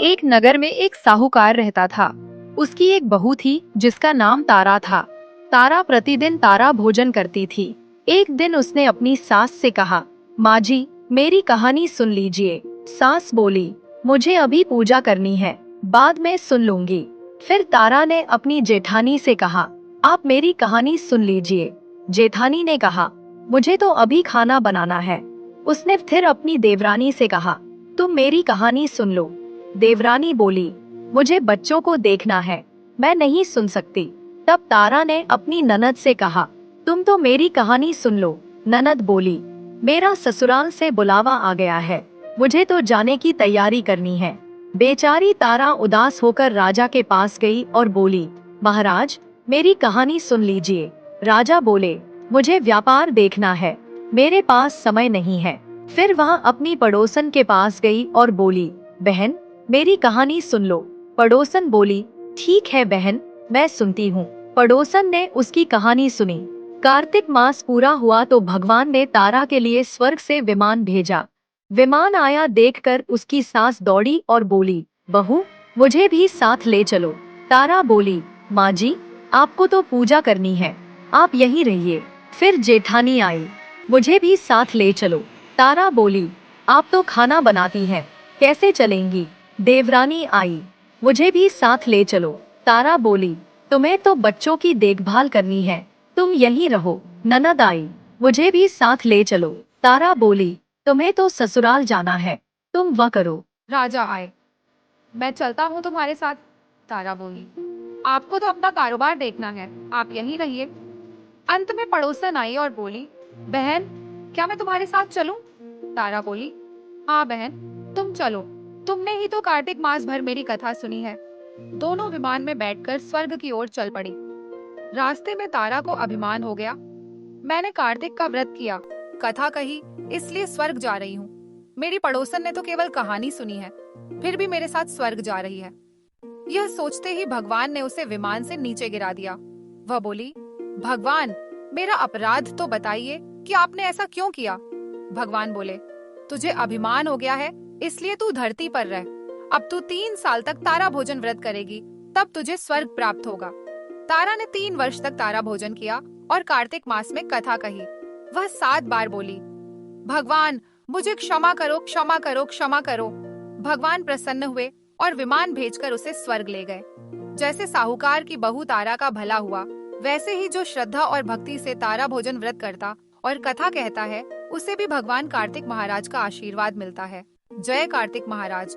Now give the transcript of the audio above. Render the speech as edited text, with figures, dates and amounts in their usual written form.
एक नगर में एक साहूकार रहता था। उसकी एक बहू थी जिसका नाम तारा था। तारा प्रतिदिन तारा भोजन करती थी। एक दिन उसने अपनी सास से कहा, माँ जी, मेरी कहानी सुन लीजिए। सास बोली, मुझे अभी पूजा करनी है, बाद में सुन लूंगी। फिर तारा ने अपनी जेठानी से कहा, आप मेरी कहानी सुन लीजिए। जेठानी ने कहा, मुझे तो अभी खाना बनाना है। उसने फिर अपनी देवरानी से कहा, तुम मेरी कहानी सुन लो। देवरानी बोली, मुझे बच्चों को देखना है, मैं नहीं सुन सकती। तब तारा ने अपनी ननद से कहा, तुम तो मेरी कहानी सुन लो। ननद बोली, मेरा ससुराल से बुलावा आ गया है, मुझे तो जाने की तैयारी करनी है। बेचारी तारा उदास होकर राजा के पास गई और बोली, महाराज, मेरी कहानी सुन लीजिए। राजा बोले, मुझे व्यापार देखना है, मेरे पास समय नहीं है। फिर वह अपनी पड़ोसन के पास गई और बोली, बहन, मेरी कहानी सुन लो। पड़ोसन बोली, ठीक है बहन, मैं सुनती हूँ। पड़ोसन ने उसकी कहानी सुनी। कार्तिक मास पूरा हुआ तो भगवान ने तारा के लिए स्वर्ग से विमान भेजा। विमान आया देखकर उसकी सास दौड़ी और बोली, बहू, मुझे भी साथ ले चलो। तारा बोली, माँ जी, आपको तो पूजा करनी है, आप यहीं रहिए। फिर जेठानी आई, मुझे भी साथ ले चलो। तारा बोली, आप तो खाना बनाती हैं, कैसे चलेंगी। देवरानी आई, मुझे भी साथ ले चलो। तारा बोली, तुम्हें तो बच्चों की देखभाल करनी है, तुम यहीं रहो। ननद आई, मुझे भी साथ ले चलो। तारा बोली, तुम्हें तो ससुराल जाना है, तुम वह करो। राजा आए, मैं चलता हूँ तुम्हारे साथ। तारा बोली, आपको तो अपना कारोबार देखना है, आप यहीं रहिए। अंत में पड़ोसन आई और बोली, बहन, क्या मैं तुम्हारे साथ चलूं? तारा बोली, हाँ बहन, तुम चलो, तुमने ही तो कार्तिक मास भर मेरी कथा सुनी है। दोनों विमान में बैठकर स्वर्ग की ओर चल पड़ी। रास्ते में तारा को अभिमान हो गया, मैंने कार्तिक का व्रत किया, कथा कही, इसलिए स्वर्ग जा रही हूँ। मेरी पड़ोसन ने तो केवल कहानी सुनी है, फिर भी मेरे साथ स्वर्ग जा रही है। यह सोचते ही भगवान ने उसे विमान से नीचे गिरा दिया। वह बोली, भगवान, मेरा अपराध तो बताइए कि आपने ऐसा क्यों किया। भगवान बोले, तुझे अभिमान हो गया है, इसलिए तू धरती पर रह। अब तू 3 साल तक तारा भोजन व्रत करेगी, तब तुझे स्वर्ग प्राप्त होगा। तारा ने 3 वर्ष तक तारा भोजन किया और कार्तिक मास में कथा कही। वह 7 बार बोली, भगवान, मुझे क्षमा करो, क्षमा करो, क्षमा करो। भगवान प्रसन्न हुए और विमान भेजकर उसे स्वर्ग ले गए। जैसे साहूकार की बहू तारा का भला हुआ, वैसे ही जो श्रद्धा और भक्ति से तारा भोजन व्रत करता और कथा कहता है, उसे भी भगवान कार्तिक महाराज का आशीर्वाद मिलता है। जय कार्तिक महाराज।